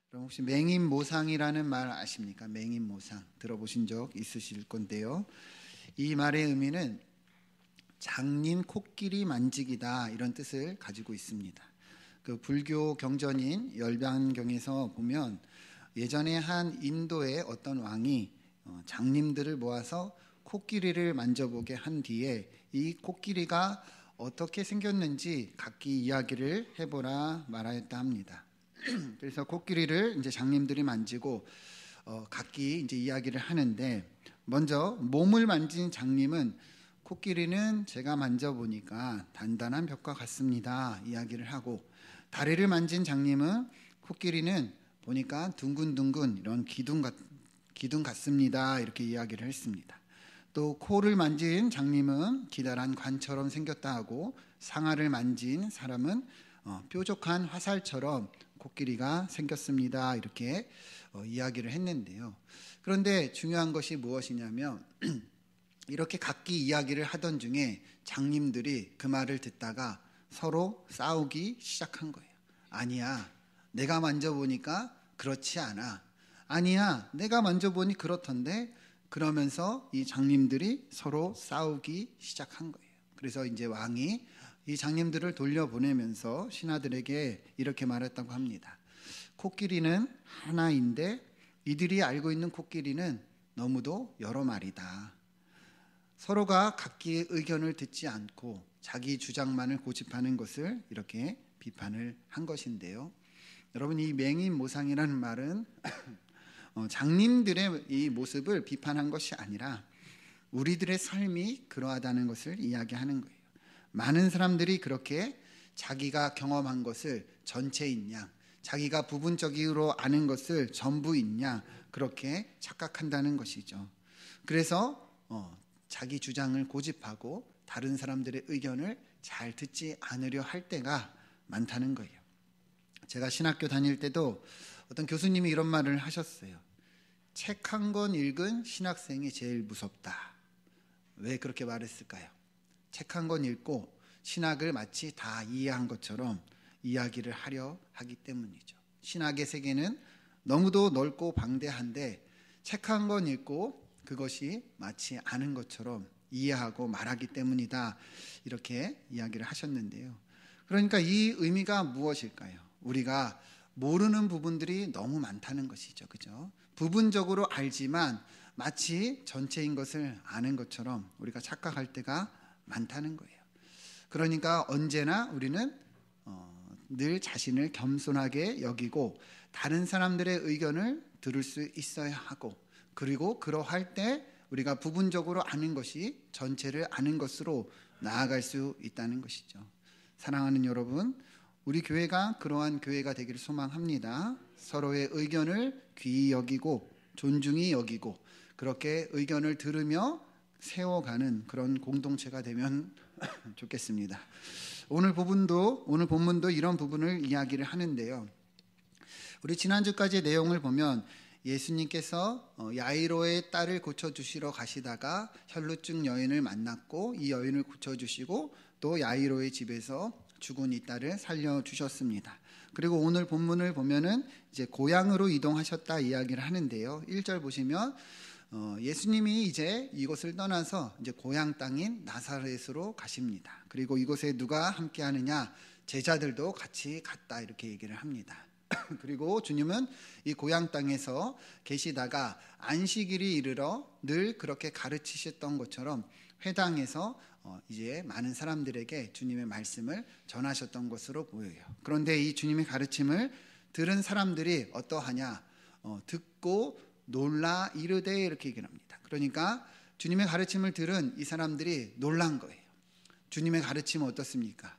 그럼 혹시 맹인모상이라는 말 아십니까? 맹인모상 들어보신 적 있으실 건데요. 이 말의 의미는 장님 코끼리 만지기다, 이런 뜻을 가지고 있습니다. 그 불교 경전인 열반경에서 보면 예전에 한 인도의 어떤 왕이 장님들을 모아서 코끼리를 만져보게 한 뒤에 이 코끼리가 어떻게 생겼는지 각기 이야기를 해보라 말하였다 합니다. 그래서 코끼리를 이제 장님들이 만지고 각기 이제 이야기를 하는데, 먼저 몸을 만진 장님은 코끼리는 제가 만져보니까 단단한 벽과 같습니다, 이야기를 하고, 다리를 만진 장님은 코끼리는 보니까 둥근둥근 이런 기둥 같습니다, 이렇게 이야기를 했습니다. 또 코를 만진 장님은 기다란 관처럼 생겼다 하고, 상아를 만진 사람은 뾰족한 화살처럼 코끼리가 생겼습니다, 이렇게 이야기를 했는데요. 그런데 중요한 것이 무엇이냐면 이렇게 각기 이야기를 하던 중에 장님들이 그 말을 듣다가 서로 싸우기 시작한 거예요. 아니야, 내가 만져보니까 그렇지 않아. 아니야, 내가 만져보니 그렇던데. 그러면서 이 장님들이 서로 싸우기 시작한 거예요. 그래서 이제 왕이 이 장님들을 돌려보내면서 신하들에게 이렇게 말했다고 합니다. 코끼리는 하나인데 이들이 알고 있는 코끼리는 너무도 여러 마리다. 서로가 각기의 의견을 듣지 않고 자기 주장만을 고집하는 것을 이렇게 비판을 한 것인데요. 여러분, 이 맹인모상이라는 말은 장님들의 이 모습을 비판한 것이 아니라 우리들의 삶이 그러하다는 것을 이야기하는 거예요. 많은 사람들이 그렇게 자기가 경험한 것을 전체인 양, 자기가 부분적으로 아는 것을 전부인 양, 그렇게 착각한다는 것이죠. 그래서 자기 주장을 고집하고 다른 사람들의 의견을 잘 듣지 않으려 할 때가 많다는 거예요. 제가 신학교 다닐 때도 어떤 교수님이 이런 말을 하셨어요. 책 한 권 읽은 신학생이 제일 무섭다. 왜 그렇게 말했을까요? 책 한 권 읽고 신학을 마치 다 이해한 것처럼 이야기를 하려 하기 때문이죠. 신학의 세계는 너무도 넓고 방대한데 책 한 권 읽고 그것이 마치 아는 것처럼 이해하고 말하기 때문이다, 이렇게 이야기를 하셨는데요. 그러니까 이 의미가 무엇일까요? 우리가 모르는 부분들이 너무 많다는 것이죠. 그죠? 부분적으로 알지만 마치 전체인 것을 아는 것처럼 우리가 착각할 때가 많다는 거예요. 그러니까 언제나 우리는 늘 자신을 겸손하게 여기고 다른 사람들의 의견을 들을 수 있어야 하고, 그리고 그러할 때 우리가 부분적으로 아는 것이 전체를 아는 것으로 나아갈 수 있다는 것이죠. 사랑하는 여러분, 우리 교회가 그러한 교회가 되기를 소망합니다. 서로의 의견을 귀히 여기고 존중히 여기고 그렇게 의견을 들으며 세워가는 그런 공동체가 되면 좋겠습니다. 오늘 본문도 이런 부분을 이야기를 하는데요. 우리 지난주까지의 내용을 보면 예수님께서 야이로의 딸을 고쳐주시러 가시다가 혈루증 여인을 만났고 이 여인을 고쳐주시고 또 야이로의 집에서 죽은 이 딸을 살려주셨습니다. 그리고 오늘 본문을 보면은 이제 고향으로 이동하셨다 이야기를 하는데요. 1절 보시면 예수님이 이제 이곳을 떠나서 이제 고향 땅인 나사렛으로 가십니다. 그리고 이곳에 누가 함께 하느냐? 제자들도 같이 갔다, 이렇게 얘기를 합니다. 그리고 주님은 이 고향 땅에서 계시다가 안식일이 이르러 늘 그렇게 가르치셨던 것처럼 회당에서 이제 많은 사람들에게 주님의 말씀을 전하셨던 것으로 보여요. 그런데 이 주님의 가르침을 들은 사람들이 어떠하냐? 듣고 놀라 이르되, 이렇게 얘기를 합니다. 그러니까 주님의 가르침을 들은 이 사람들이 놀란 거예요. 주님의 가르침은 어떻습니까?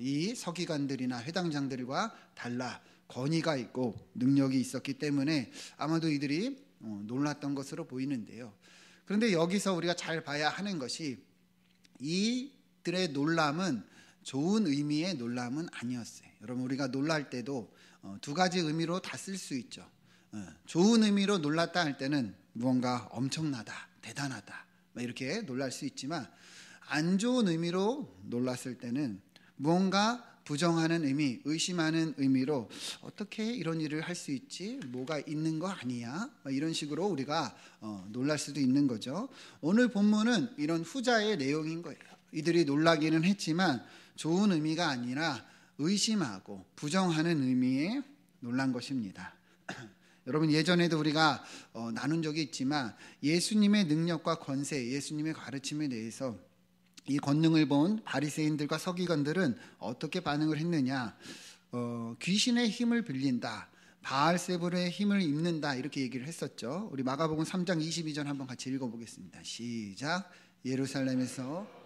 이 서기관들이나 회당장들과 달라 권위가 있고 능력이 있었기 때문에 아마도 이들이 놀랐던 것으로 보이는데요. 그런데 여기서 우리가 잘 봐야 하는 것이 이들의 놀람은 좋은 의미의 놀람은 아니었어요. 여러분, 우리가 놀랄 때도 두 가지 의미로 다 쓸 수 있죠. 좋은 의미로 놀랐다 할 때는 무언가 엄청나다, 대단하다, 이렇게 놀랄 수 있지만 안 좋은 의미로 놀랐을 때는 무언가 부정하는 의미, 의심하는 의미로 어떻게 이런 일을 할 수 있지? 뭐가 있는 거 아니야? 이런 식으로 우리가 놀랄 수도 있는 거죠. 오늘 본문은 이런 후자의 내용인 거예요. 이들이 놀라기는 했지만 좋은 의미가 아니라 의심하고 부정하는 의미에 놀란 것입니다. 여러분, 예전에도 우리가 나눈 적이 있지만 예수님의 능력과 권세, 예수님의 가르침에 대해서 이 권능을 본 바리새인들과 서기관들은 어떻게 반응을 했느냐? 귀신의 힘을 빌린다, 바알세불의 힘을 입는다, 이렇게 얘기를 했었죠. 우리 마가복음 3장 22절 한번 같이 읽어보겠습니다. 시작. 예루살렘에서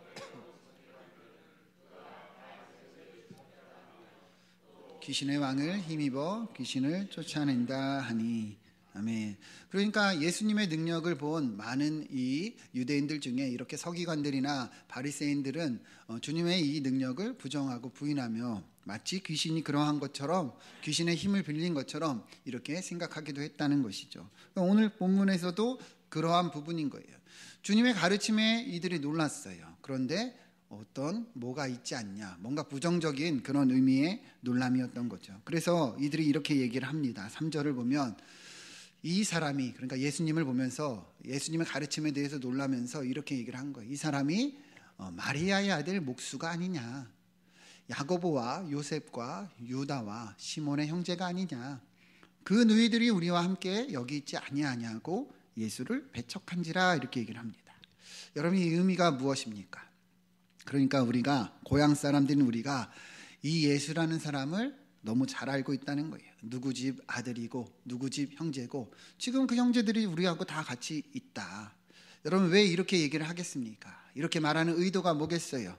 귀신의 왕을 힘입어 귀신을 쫓아낸다 하니. 아멘. 그러니까 예수님의 능력을 본 많은 이 유대인들 중에 이렇게 서기관들이나 바리새인들은 주님의 이 능력을 부정하고 부인하며 마치 귀신이 그러한 것처럼, 귀신의 힘을 빌린 것처럼 이렇게 생각하기도 했다는 것이죠. 오늘 본문에서도 그러한 부분인 거예요. 주님의 가르침에 이들이 놀랐어요. 그런데 뭐가 있지 않냐, 뭔가 부정적인 그런 의미의 놀람이었던 거죠. 그래서 이들이 이렇게 얘기를 합니다. 3절을 보면 이 사람이, 그러니까 예수님을 보면서 예수님의 가르침에 대해서 놀라면서 이렇게 얘기를 한 거예요. 이 사람이 마리아의 아들 목수가 아니냐, 야고보와 요셉과 유다와 시몬의 형제가 아니냐, 그 너희들이 우리와 함께 여기 있지 아니하냐고 예수를 배척한지라, 이렇게 얘기를 합니다. 여러분, 이 의미가 무엇입니까? 그러니까 우리가, 고향 사람들인 우리가 이 예수라는 사람을 너무 잘 알고 있다는 거예요. 누구 집 아들이고 누구 집 형제고, 지금 그 형제들이 우리하고 다 같이 있다. 여러분, 왜 이렇게 얘기를 하겠습니까? 이렇게 말하는 의도가 뭐겠어요?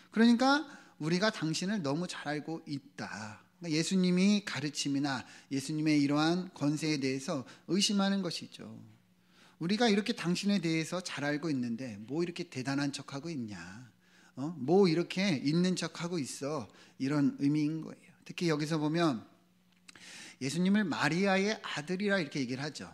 그러니까 우리가 당신을 너무 잘 알고 있다. 그러니까 예수님이 가르침이나 예수님의 이러한 권세에 대해서 의심하는 것이죠. 우리가 이렇게 당신에 대해서 잘 알고 있는데 뭐 이렇게 대단한 척하고 있냐, 뭐 이렇게 있는 척하고 있어, 이런 의미인 거예요. 특히 여기서 보면 예수님을 마리아의 아들이라 이렇게 얘기를 하죠.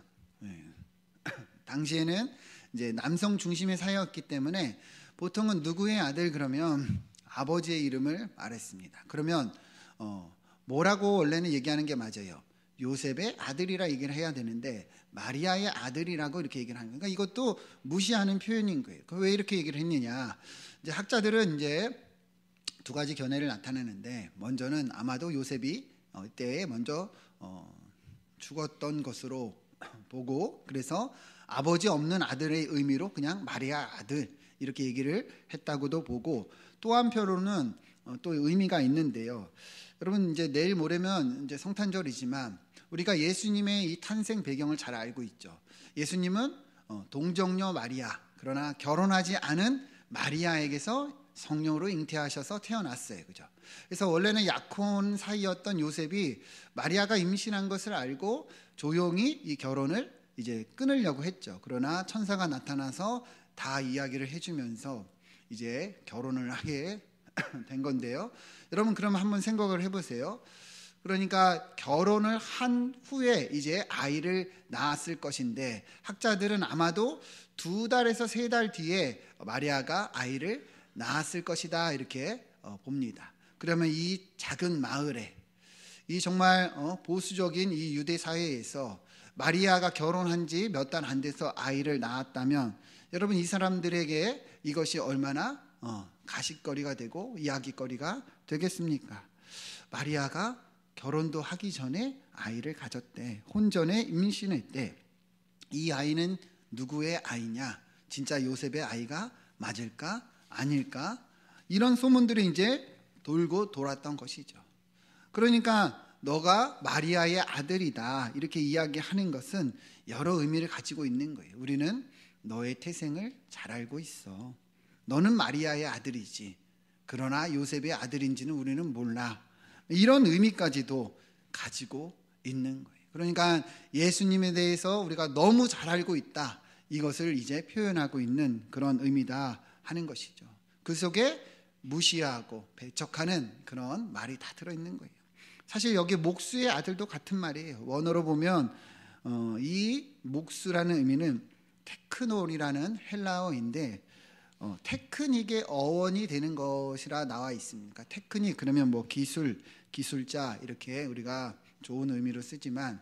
당시에는 이제 남성 중심의 사회였기 때문에 보통은 누구의 아들 그러면 아버지의 이름을 말했습니다. 그러면 뭐라고 원래는 얘기하는 게 맞아요? 요셉의 아들이라 얘기를 해야 되는데 마리아의 아들이라고 이렇게 얘기를 하는 거예요. 그러니까 이것도 무시하는 표현인 거예요. 왜 이렇게 얘기를 했느냐? 이제 학자들은 이제 두 가지 견해를 나타내는데, 먼저는 아마도 요셉이 이때 먼저 죽었던 것으로 보고, 그래서 아버지 없는 아들의 의미로 그냥 마리아 아들 이렇게 얘기를 했다고도 보고, 또 한편으로는 또 의미가 있는데요. 여러분, 이제 내일 모레면 이제 성탄절이지만 우리가 예수님의 이 탄생 배경을 잘 알고 있죠. 예수님은 동정녀 마리아, 그러나 결혼하지 않은 마리아에게서 성령으로 잉태하셔서 태어났어요. 그죠? 그래서 원래는 약혼 사이였던 요셉이 마리아가 임신한 것을 알고 조용히 이 결혼을 이제 끊으려고 했죠. 그러나 천사가 나타나서 다 이야기를 해주면서 이제 결혼을 하게 된 건데요. 여러분, 그러면 한번 생각을 해보세요. 그러니까 결혼을 한 후에 이제 아이를 낳았을 것인데, 학자들은 아마도 2달에서 3달 뒤에 마리아가 아이를 낳았을 것이다, 이렇게 봅니다. 그러면 이 작은 마을에, 이 정말 보수적인 이 유대 사회에서 마리아가 결혼한 지 몇 달 안 돼서 아이를 낳았다면, 여러분, 이 사람들에게 이것이 얼마나 가십거리가 되고 이야기거리가 되겠습니까? 마리아가 결혼도 하기 전에 아이를 가졌대. 혼전에 임신했대. 이 아이는 누구의 아이냐? 진짜 요셉의 아이가 맞을까? 아닐까? 이런 소문들이 이제 돌고 돌았던 것이죠. 그러니까 너가 마리아의 아들이다, 이렇게 이야기하는 것은 여러 의미를 가지고 있는 거예요. 우리는 너의 태생을 잘 알고 있어. 너는 마리아의 아들이지. 그러나 요셉의 아들인지는 우리는 몰라. 이런 의미까지도 가지고 있는 거예요. 그러니까 예수님에 대해서 우리가 너무 잘 알고 있다, 이것을 이제 표현하고 있는 그런 의미다 하는 것이죠. 그 속에 무시하고 배척하는 그런 말이 다 들어있는 거예요. 사실 여기 목수의 아들도 같은 말이에요. 원어로 보면 이 목수라는 의미는 테크놀이라는 헬라어인데, 테크닉의 어원이 되는 것이라 나와 있습니다. 테크닉 그러면 뭐 기술자 이렇게 우리가 좋은 의미로 쓰지만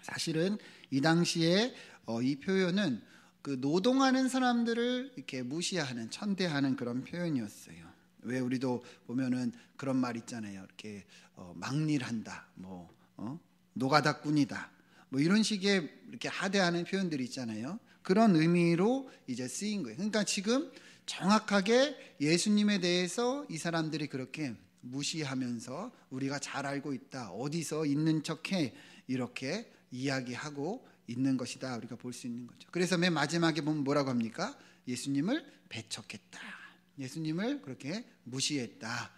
사실은 이 당시에 이 표현은 그 노동하는 사람들을 이렇게 무시하는 천대하는 그런 표현이었어요. 왜 우리도 보면은 그런 말 있잖아요. 이렇게 막일한다, 뭐 노가다꾼이다, 뭐 이런 식의 이렇게 하대하는 표현들이 있잖아요. 그런 의미로 이제 쓰인 거예요. 그러니까 지금 정확하게 예수님에 대해서 이 사람들이 그렇게 무시하면서 우리가 잘 알고 있다, 어디서 있는 척해 이렇게 이야기하고 있는 것이다 우리가 볼 수 있는 거죠. 그래서 맨 마지막에 보면 뭐라고 합니까? 예수님을 배척했다, 예수님을 그렇게 무시했다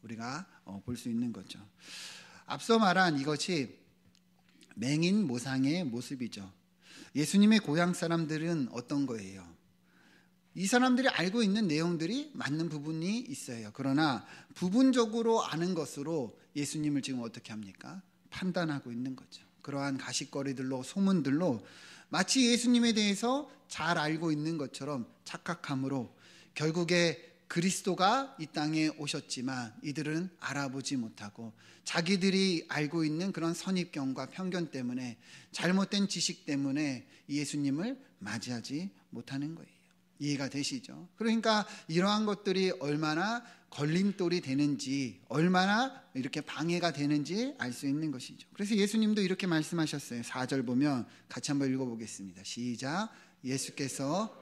우리가 볼 수 있는 거죠. 앞서 말한 이것이 맹인 모상의 모습이죠. 예수님의 고향 사람들은 어떤 거예요? 이 사람들이 알고 있는 내용들이 맞는 부분이 있어요. 그러나 부분적으로 아는 것으로 예수님을 지금 어떻게 합니까? 판단하고 있는 거죠. 그러한 가십거리들로 소문들로 마치 예수님에 대해서 잘 알고 있는 것처럼 착각함으로 결국에 그리스도가 이 땅에 오셨지만 이들은 알아보지 못하고 자기들이 알고 있는 그런 선입견과 편견 때문에 잘못된 지식 때문에 예수님을 맞이하지 못하는 거예요. 이해가 되시죠? 그러니까 이러한 것들이 얼마나 걸림돌이 되는지, 얼마나 이렇게 방해가 되는지 알 수 있는 것이죠. 그래서 예수님도 이렇게 말씀하셨어요. 4절 보면 같이 한번 읽어보겠습니다. 시작. 예수께서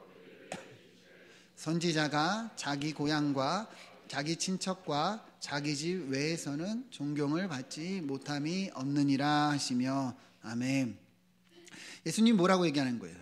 선지자가 자기 고향과 자기 친척과 자기 집 외에서는 존경을 받지 못함이 없느니라 하시며, 아멘. 예수님 뭐라고 얘기하는 거예요?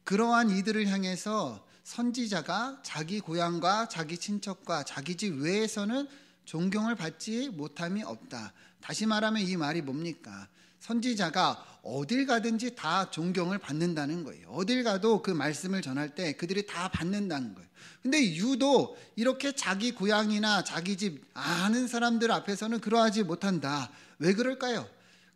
그러한 이들을 향해서 선지자가 자기 고향과 자기 친척과 자기 집 외에서는 존경을 받지 못함이 없다. 다시 말하면 이 말이 뭡니까? 선지자가 어딜 가든지 다 존경을 받는다는 거예요. 어딜 가도 그 말씀을 전할 때 그들이 다 받는다는 거예요. 근데 유독 이렇게 자기 고향이나 자기 집 아는 사람들 앞에서는 그러하지 못한다. 왜 그럴까요?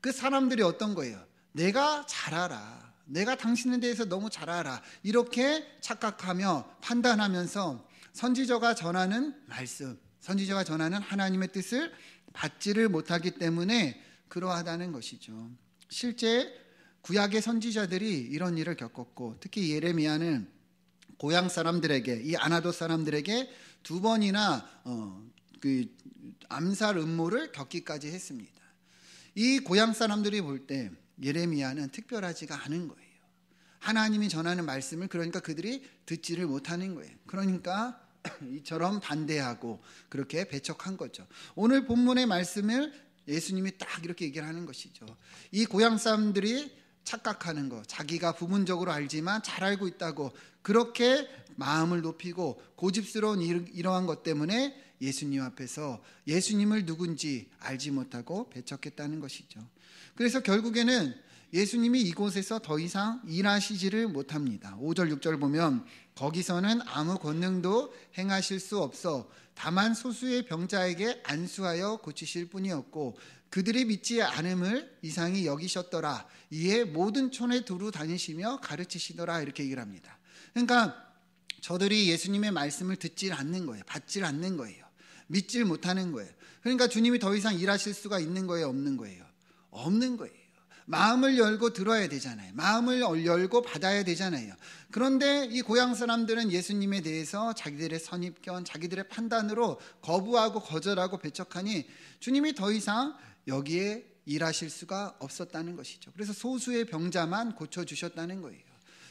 그 사람들이 어떤 거예요? 내가 잘 알아, 내가 당신에 대해서 너무 잘 알아, 이렇게 착각하며 판단하면서 선지자가 전하는 말씀, 선지자가 전하는 하나님의 뜻을 받지를 못하기 때문에 그러하다는 것이죠. 실제 구약의 선지자들이 이런 일을 겪었고, 특히 예레미야는 고향 사람들에게, 이 아나돗 사람들에게 2번이나 그 암살 음모를 겪기까지 했습니다. 이 고향 사람들이 볼 때 예레미야는 특별하지가 않은 거예요. 하나님이 전하는 말씀을 그러니까 그들이 듣지를 못하는 거예요. 그러니까 이처럼 반대하고 그렇게 배척한 거죠. 오늘 본문의 말씀을 예수님이 딱 이렇게 얘기를 하는 것이죠. 이 고향 사람들이 착각하는 거, 자기가 부분적으로 알지만 잘 알고 있다고 그렇게 마음을 높이고 고집스러운 이러한 것 때문에 예수님 앞에서 예수님을 누군지 알지 못하고 배척했다는 것이죠. 그래서 결국에는 예수님이 이곳에서 더 이상 일하시지를 못합니다. 5절 6절 보면 거기서는 아무 권능도 행하실 수 없어 다만 소수의 병자에게 안수하여 고치실 뿐이었고 그들이 믿지 않음을 이상히 여기셨더라. 이에 모든 촌에 두루 다니시며 가르치시더라. 이렇게 얘기를 합니다. 그러니까 저들이 예수님의 말씀을 듣질 않는 거예요. 받질 않는 거예요. 믿질 못하는 거예요. 그러니까 주님이 더 이상 일하실 수가 있는 거예요, 없는 거예요? 없는 거예요. 마음을 열고 들어야 되잖아요. 마음을 열고 받아야 되잖아요. 그런데 이 고향 사람들은 예수님에 대해서 자기들의 선입견, 자기들의 판단으로 거부하고 거절하고 배척하니 주님이 더 이상 여기에 일하실 수가 없었다는 것이죠. 그래서 소수의 병자만 고쳐주셨다는 거예요.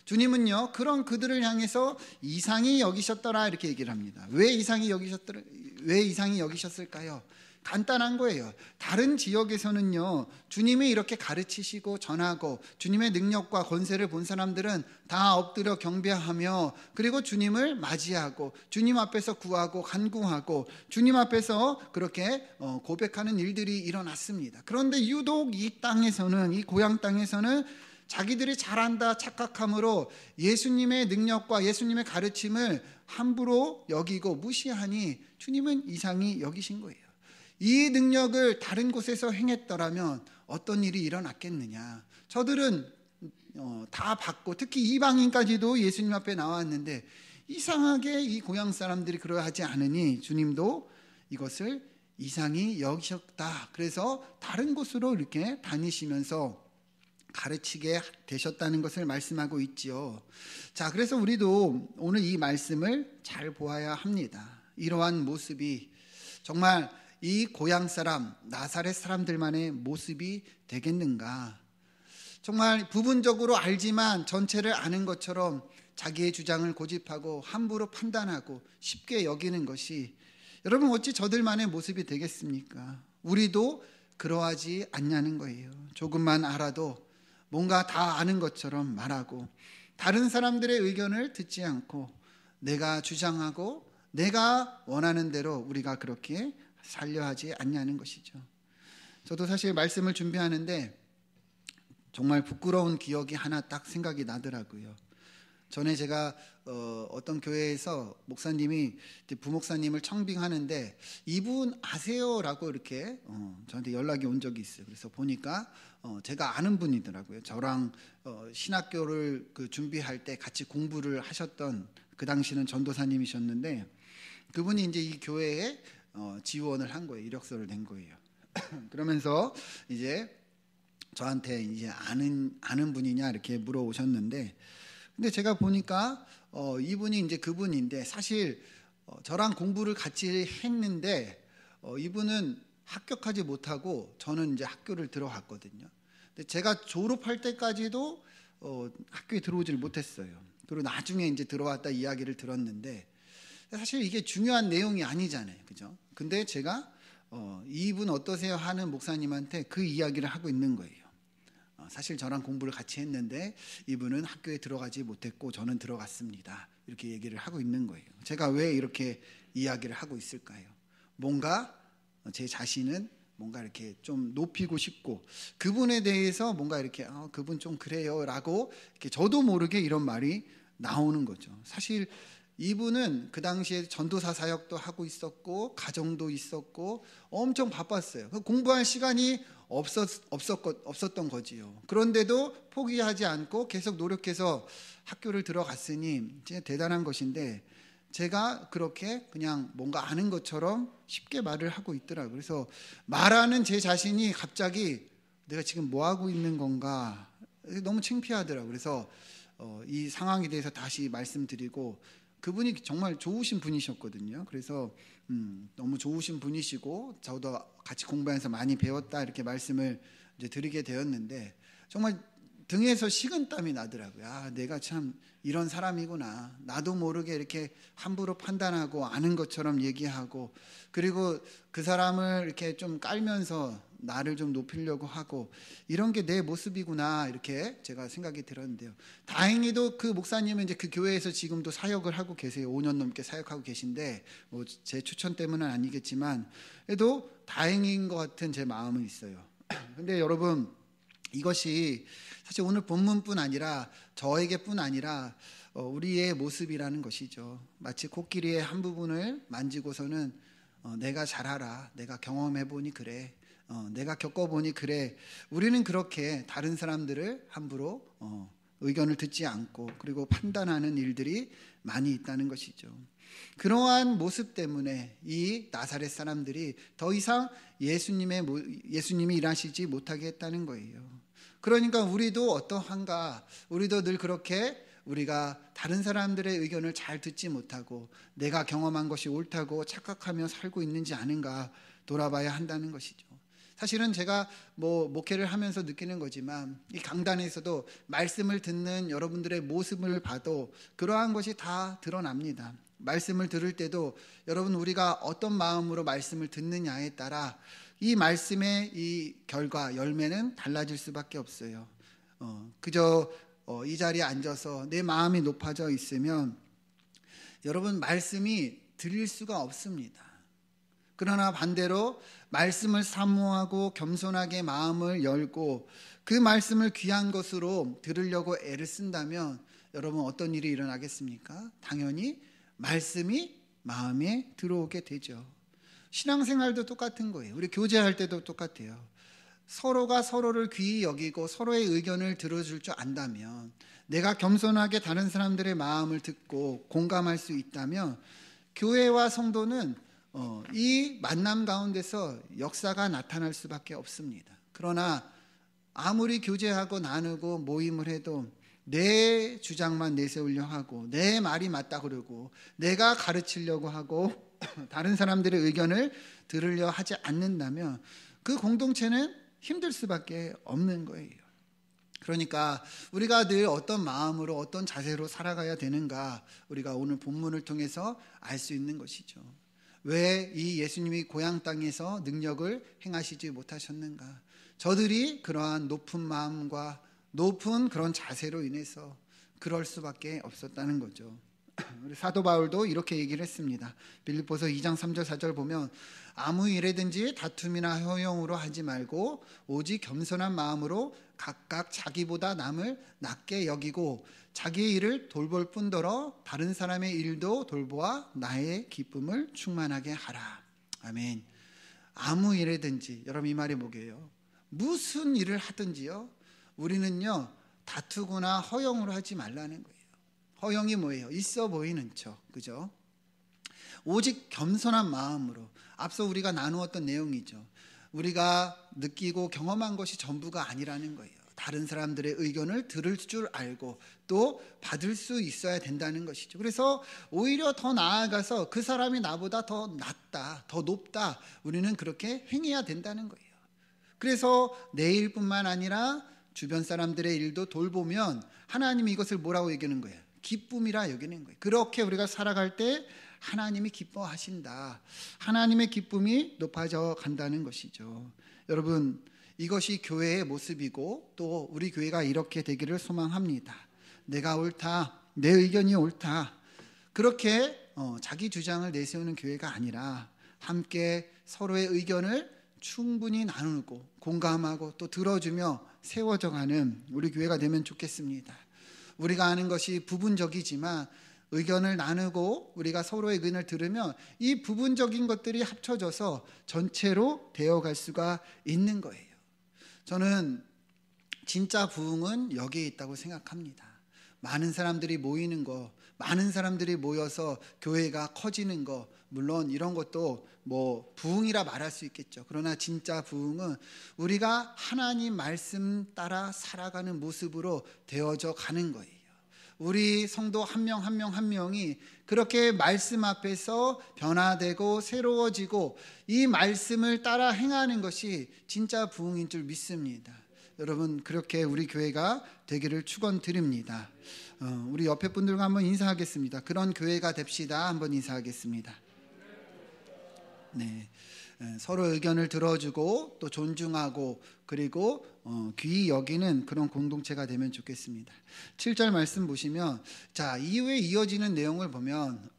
주님은요, 그런 그들을 향해서 이상히 여기셨더라 이렇게 얘기를 합니다. 왜 이상히 여기셨을까요? 간단한 거예요. 다른 지역에서는요, 주님이 이렇게 가르치시고 전하고 주님의 능력과 권세를 본 사람들은 다 엎드려 경배하며 그리고 주님을 맞이하고 주님 앞에서 구하고 간구하고 주님 앞에서 그렇게 고백하는 일들이 일어났습니다. 그런데 유독 이 땅에서는, 이 고향 땅에서는 자기들이 잘한다 착각함으로 예수님의 능력과 예수님의 가르침을 함부로 여기고 무시하니 주님은 이상히 여기신 거예요. 이 능력을 다른 곳에서 행했더라면 어떤 일이 일어났겠느냐. 저들은 다 받고 특히 이방인까지도 예수님 앞에 나왔는데 이상하게 이 고향 사람들이 그러하지 않으니 주님도 이것을 이상히 여기셨다. 그래서 다른 곳으로 이렇게 다니시면서 가르치게 되셨다는 것을 말씀하고 있지요. 자, 그래서 우리도 오늘 이 말씀을 잘 보아야 합니다. 이러한 모습이 정말 이 고향 사람, 나사렛 사람들만의 모습이 되겠는가? 정말 부분적으로 알지만 전체를 아는 것처럼 자기의 주장을 고집하고 함부로 판단하고 쉽게 여기는 것이 여러분 어찌 저들만의 모습이 되겠습니까? 우리도 그러하지 않냐는 거예요. 조금만 알아도 뭔가 다 아는 것처럼 말하고 다른 사람들의 의견을 듣지 않고 내가 주장하고 내가 원하는 대로 우리가 그렇게 살려 하지 않냐는 것이죠. 저도 사실 말씀을 준비하는데 정말 부끄러운 기억이 하나 딱 생각이 나더라고요. 전에 제가 어떤 교회에서 목사님이 부목사님을 청빙하는데 이분 아세요라고 이렇게 저한테 연락이 온 적이 있어요. 그래서 보니까 제가 아는 분이더라고요. 저랑 신학교를 준비할 때 같이 공부를 하셨던, 그 당시는 전도사님이셨는데 그분이 이제 이 교회에 지원을 한 거예요. 이력서를 낸 거예요. 그러면서 이제 저한테 이제 아는 분이냐 이렇게 물어오셨는데, 근데 제가 보니까 이분이 이제 그분인데 사실 저랑 공부를 같이 했는데 이분은 합격하지 못하고 저는 이제 학교를 들어갔거든요. 근데 제가 졸업할 때까지도 학교에 들어오질 못했어요. 그리고 나중에 이제 들어왔다 이야기를 들었는데 사실 이게 중요한 내용이 아니잖아요, 그죠? 근데 제가 이분 어떠세요 하는 목사님한테 그 이야기를 하고 있는 거예요. 사실 저랑 공부를 같이 했는데 이분은 학교에 들어가지 못했고 저는 들어갔습니다. 이렇게 얘기를 하고 있는 거예요. 제가 왜 이렇게 이야기를 하고 있을까요? 뭔가 제 자신은 뭔가 이렇게 좀 높이고 싶고 그분에 대해서 뭔가 이렇게 그분 좀 그래요 라고 이렇게 저도 모르게 이런 말이 나오는 거죠. 사실 이분은 그 당시에 전도사 사역도 하고 있었고 가정도 있었고 엄청 바빴어요. 공부할 시간이 없었던 거지요. 그런데도 포기하지 않고 계속 노력해서 학교를 들어갔으니 진짜 대단한 것인데 제가 그렇게 그냥 뭔가 아는 것처럼 쉽게 말을 하고 있더라고요. 그래서 말하는 제 자신이 갑자기 내가 지금 뭐 하고 있는 건가 너무 창피하더라고요. 그래서 이 상황에 대해서 다시 말씀드리고 그분이 정말 좋으신 분이셨거든요. 그래서 너무 좋으신 분이시고 저도 같이 공부하면서 많이 배웠다 이렇게 말씀을 이제 드리게 되었는데 정말 등에서 식은땀이 나더라고요. 내가 참 이런 사람이구나. 나도 모르게 이렇게 함부로 판단하고 아는 것처럼 얘기하고 그리고 그 사람을 이렇게 좀 깔면서 나를 좀 높이려고 하고 이런 게 내 모습이구나 이렇게 제가 생각이 들었는데요. 다행히도 그 목사님은 이제 그 교회에서 지금도 사역을 하고 계세요. 5년 넘게 사역하고 계신데 뭐 제 추천 때문은 아니겠지만 그래도 다행인 것 같은 제 마음은 있어요. 근데 여러분 이것이 사실 오늘 본문뿐 아니라 저에게뿐 아니라 우리의 모습이라는 것이죠. 마치 코끼리의 한 부분을 만지고서는 내가 잘 알아, 내가 경험해보니 그래, 내가 겪어보니 그래. 우리는 그렇게 다른 사람들을 함부로 의견을 듣지 않고 그리고 판단하는 일들이 많이 있다는 것이죠. 그러한 모습 때문에 이 나사렛 사람들이 더 이상 예수님이 일하시지 못하게 했다는 거예요. 그러니까 우리도 어떠한가? 우리도 늘 그렇게 우리가 다른 사람들의 의견을 잘 듣지 못하고 내가 경험한 것이 옳다고 착각하며 살고 있는지 아닌가 돌아봐야 한다는 것이죠. 사실은 제가 목회를 하면서 느끼는 거지만 이 강단에서도 말씀을 듣는 여러분들의 모습을 봐도 그러한 것이 다 드러납니다. 말씀을 들을 때도 여러분 우리가 어떤 마음으로 말씀을 듣느냐에 따라 이 말씀의 이 결과 열매는 달라질 수밖에 없어요. 그저 이 자리에 앉아서 내 마음이 높아져 있으면 여러분 말씀이 들릴 수가 없습니다. 그러나 반대로 말씀을 사모하고 겸손하게 마음을 열고 그 말씀을 귀한 것으로 들으려고 애를 쓴다면 여러분 어떤 일이 일어나겠습니까? 당연히 말씀이 마음에 들어오게 되죠. 신앙생활도 똑같은 거예요. 우리 교제할 때도 똑같아요. 서로가 서로를 귀히 여기고 서로의 의견을 들어줄 줄 안다면, 내가 겸손하게 다른 사람들의 마음을 듣고 공감할 수 있다면 교회와 성도는 이 만남 가운데서 역사가 나타날 수밖에 없습니다. 그러나 아무리 교제하고 나누고 모임을 해도 내 주장만 내세우려 하고 내 말이 맞다 그러고 내가 가르치려고 하고 다른 사람들의 의견을 들으려 하지 않는다면 그 공동체는 힘들 수밖에 없는 거예요. 그러니까 우리가 늘 어떤 마음으로 어떤 자세로 살아가야 되는가, 우리가 오늘 본문을 통해서 알 수 있는 것이죠. 왜 이 예수님이 고향 땅에서 능력을 행하시지 못하셨는가? 저들이 그러한 높은 마음과 높은 그런 자세로 인해서 그럴 수밖에 없었다는 거죠. 우리 사도 바울도 이렇게 얘기를 했습니다. 빌립보서 2장 3절 4절 보면, 아무 일에든지 다툼이나 허용으로 하지 말고 오직 겸손한 마음으로 각각 자기보다 남을 낮게 여기고 자기의 일을 돌볼 뿐더러 다른 사람의 일도 돌보아 나의 기쁨을 충만하게 하라. 아멘. 아무 일에든지, 여러분 이 말이 뭐게요? 무슨 일을 하든지요, 우리는요 다투거나 허용으로 하지 말라는 거예요. 허용이 뭐예요? 있어 보이는 척, 그죠? 오직 겸손한 마음으로, 앞서 우리가 나누었던 내용이죠. 우리가 느끼고 경험한 것이 전부가 아니라는 거예요. 다른 사람들의 의견을 들을 줄 알고 또 받을 수 있어야 된다는 것이죠. 그래서 오히려 더 나아가서 그 사람이 나보다 더 낫다, 더 높다, 우리는 그렇게 행해야 된다는 거예요. 그래서 내 일뿐만 아니라 주변 사람들의 일도 돌보면 하나님이 이것을 뭐라고 여기는 거예요? 기쁨이라 여기는 거예요. 그렇게 우리가 살아갈 때 하나님이 기뻐하신다. 하나님의 기쁨이 높아져 간다는 것이죠. 여러분, 이것이 교회의 모습이고 또 우리 교회가 이렇게 되기를 소망합니다. 내가 옳다, 내 의견이 옳다, 그렇게 자기 주장을 내세우는 교회가 아니라 함께 서로의 의견을 충분히 나누고 공감하고 또 들어주며 세워져가는 우리 교회가 되면 좋겠습니다. 우리가 아는 것이 부분적이지만 의견을 나누고 우리가 서로의 의견을 들으면 이 부분적인 것들이 합쳐져서 전체로 되어갈 수가 있는 거예요. 저는 진짜 부흥은 여기에 있다고 생각합니다. 많은 사람들이 모이는 거, 많은 사람들이 모여서 교회가 커지는 거, 물론 이런 것도 뭐 부흥이라 말할 수 있겠죠. 그러나 진짜 부흥은 우리가 하나님 말씀 따라 살아가는 모습으로 되어져 가는 거예요. 우리 성도 한 명 한 명 한 명이 그렇게 말씀 앞에서 변화되고 새로워지고 이 말씀을 따라 행하는 것이 진짜 부흥인 줄 믿습니다. 여러분, 그렇게 우리 교회가 되기를 축원드립니다. 우리 옆에 분들과 한번 인사하겠습니다. 그런 교회가 됩시다. 한번 인사하겠습니다. 네, 서로 의견을 들어주고 또 존중하고 그리고 귀히 여기는 그런 공동체가 되면 좋겠습니다. 7절 말씀 보시면, 자, 이후에 이어지는 내용을 보면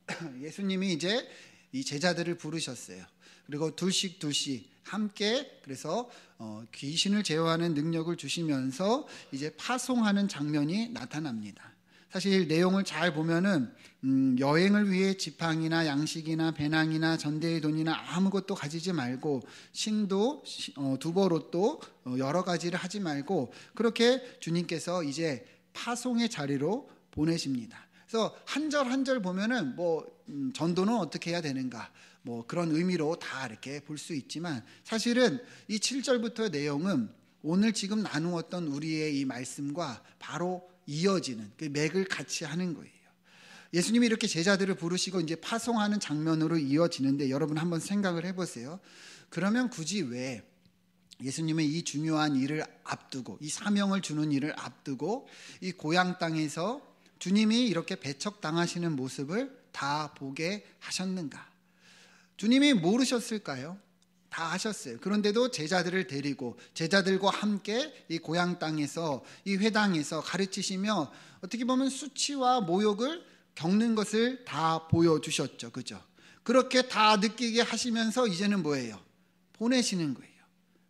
예수님이 이제 이 제자들을 부르셨어요. 그리고 둘씩 함께, 그래서 귀신을 제어하는 능력을 주시면서 이제 파송하는 장면이 나타납니다. 사실 내용을 잘 보면은 여행을 위해 지팡이나 양식이나 배낭이나 전대의 돈이나 아무것도 가지지 말고 신도 두보롯도 여러 가지를 하지 말고 그렇게 주님께서 이제 파송의 자리로 보내십니다. 그래서 한 절 한 절 보면은 뭐 전도는 어떻게 해야 되는가, 뭐 그런 의미로 다 이렇게 볼 수 있지만 사실은 이 7절부터의 내용은 오늘 지금 나누었던 우리의 이 말씀과 바로 이어지는 그 맥을 같이 하는 거예요. 예수님이 이렇게 제자들을 부르시고 이제 파송하는 장면으로 이어지는데, 여러분 한번 생각을 해보세요. 그러면 굳이 왜 예수님은 이 중요한 일을 앞두고, 이 사명을 주는 일을 앞두고 이 고향 땅에서 주님이 이렇게 배척당하시는 모습을 다 보게 하셨는가? 주님이 모르셨을까요? 다 하셨어요. 그런데도 제자들을 데리고 제자들과 함께 이 고향 땅에서 이 회당에서 가르치시며 어떻게 보면 수치와 모욕을 겪는 것을 다 보여주셨죠. 그죠? 그렇게 다 느끼게 하시면서 이제는 뭐예요? 보내시는 거예요.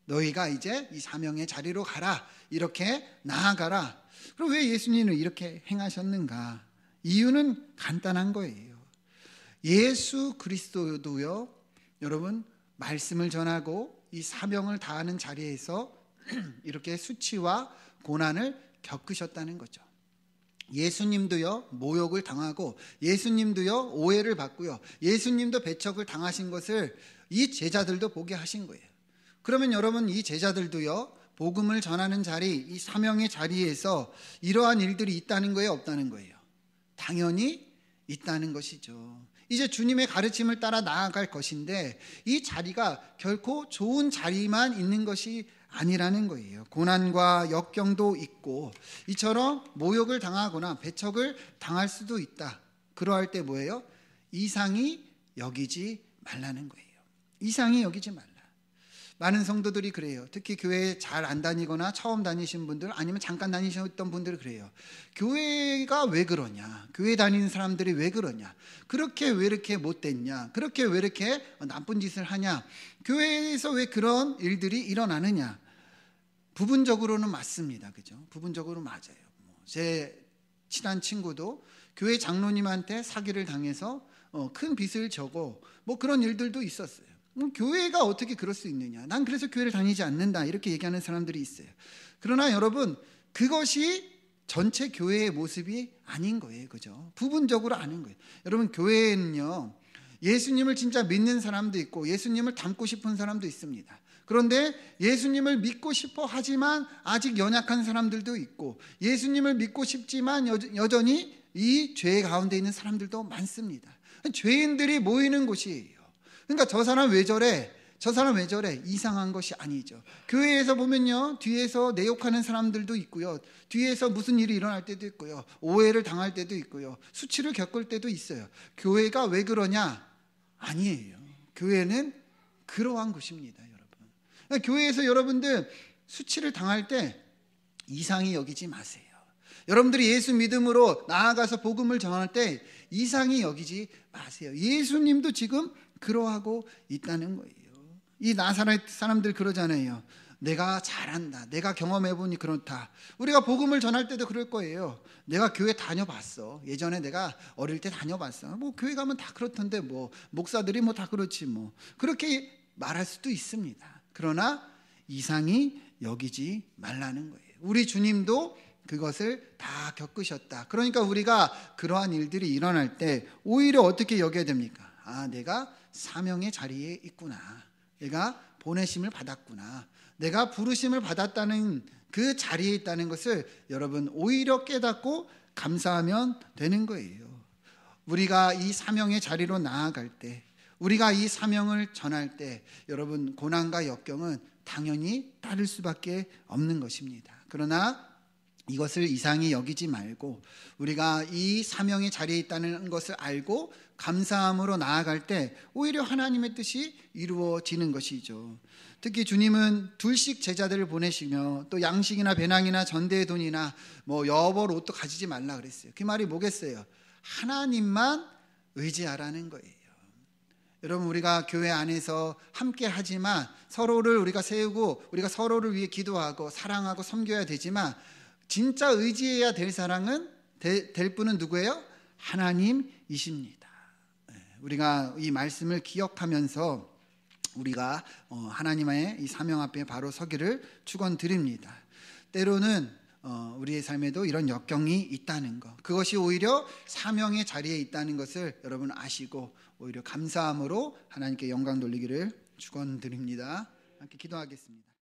너희가 이제 이 사명의 자리로 가라. 이렇게 나아가라. 그럼 왜 예수님은 이렇게 행하셨는가? 이유는 간단한 거예요. 예수 그리스도도요, 여러분, 말씀을 전하고 이 사명을 다하는 자리에서 이렇게 수치와 고난을 겪으셨다는 거죠. 예수님도요, 모욕을 당하고 예수님도요, 오해를 받고요, 예수님도 배척을 당하신 것을 이 제자들도 보게 하신 거예요. 그러면 여러분, 이 제자들도요, 복음을 전하는 자리, 이 사명의 자리에서 이러한 일들이 있다는 거예요, 없다는 거예요? 당연히 있다는 것이죠. 이제 주님의 가르침을 따라 나아갈 것인데 이 자리가 결코 좋은 자리만 있는 것이 아니라는 거예요. 고난과 역경도 있고 이처럼 모욕을 당하거나 배척을 당할 수도 있다. 그러할 때 뭐예요? 이상히 여기지 말라는 거예요. 이상히 여기지 말라. 많은 성도들이 그래요. 특히 교회 잘 안 다니거나 처음 다니신 분들, 아니면 잠깐 다니셨던 분들은 그래요. 교회가 왜 그러냐? 교회 다니는 사람들이 왜 그러냐? 그렇게 왜 이렇게 못됐냐? 그렇게 왜 이렇게 나쁜 짓을 하냐? 교회에서 왜 그런 일들이 일어나느냐? 부분적으로는 맞습니다. 그죠? 부분적으로 맞아요. 제 친한 친구도 교회 장로님한테 사기를 당해서 큰 빚을 져고 그런 일들도 있었어요. 교회가 어떻게 그럴 수 있느냐? 난 그래서 교회를 다니지 않는다. 이렇게 얘기하는 사람들이 있어요. 그러나 여러분, 그것이 전체 교회의 모습이 아닌 거예요. 그죠? 부분적으로 아는 거예요. 여러분, 교회에는요, 예수님을 진짜 믿는 사람도 있고 예수님을 닮고 싶은 사람도 있습니다. 그런데 예수님을 믿고 싶어 하지만 아직 연약한 사람들도 있고, 예수님을 믿고 싶지만 여전히 이 죄 가운데 있는 사람들도 많습니다. 죄인들이 모이는 곳이에요. 그러니까 저 사람 왜 저래? 저 사람 왜 저래? 이상한 것이 아니죠. 교회에서 보면요, 뒤에서 내 욕하는 사람들도 있고요, 뒤에서 무슨 일이 일어날 때도 있고요, 오해를 당할 때도 있고요, 수치를 겪을 때도 있어요. 교회가 왜 그러냐? 아니에요. 교회는 그러한 곳입니다, 여러분. 그러니까 교회에서 여러분들 수치를 당할 때 이상히 여기지 마세요. 여러분들이 예수 믿음으로 나아가서 복음을 전할 때 이상히 여기지 마세요. 예수님도 지금 그러하고 있다는 거예요. 이 나사렛 사람들 그러잖아요. 내가 잘한다, 내가 경험해보니 그렇다. 우리가 복음을 전할 때도 그럴 거예요. 내가 교회 다녀봤어. 예전에 내가 어릴 때 다녀봤어. 교회 가면 다 그렇던데 목사들이 다 그렇지 그렇게 말할 수도 있습니다. 그러나 이상히 여기지 말라는 거예요. 우리 주님도 그것을 다 겪으셨다. 그러니까 우리가 그러한 일들이 일어날 때 오히려 어떻게 여겨야 됩니까? 내가 사명의 자리에 있구나. 내가 보내심을 받았구나. 내가 부르심을 받았다는 그 자리에 있다는 것을 여러분 오히려 깨닫고 감사하면 되는 거예요. 우리가 이 사명의 자리로 나아갈 때, 우리가 이 사명을 전할 때 여러분 고난과 역경은 당연히 따를 수밖에 없는 것입니다. 그러나 이것을 이상히 여기지 말고 우리가 이 사명의 자리에 있다는 것을 알고 감사함으로 나아갈 때 오히려 하나님의 뜻이 이루어지는 것이죠. 특히 주님은 둘씩 제자들을 보내시며 또 양식이나 배낭이나 전대의 돈이나 여벌 옷도 가지지 말라 그랬어요. 그 말이 뭐겠어요? 하나님만 의지하라는 거예요. 여러분, 우리가 교회 안에서 함께 하지만 서로를 우리가 세우고 우리가 서로를 위해 기도하고 사랑하고 섬겨야 되지만 진짜 의지해야 될 사랑은 될 분은 누구예요? 하나님이십니다. 우리가 이 말씀을 기억하면서 우리가 하나님의 이 사명 앞에 바로 서기를 축원드립니다. 때로는 우리의 삶에도 이런 역경이 있다는 것, 그것이 오히려 사명의 자리에 있다는 것을 여러분 아시고 오히려 감사함으로 하나님께 영광 돌리기를 축원드립니다. 함께 기도하겠습니다.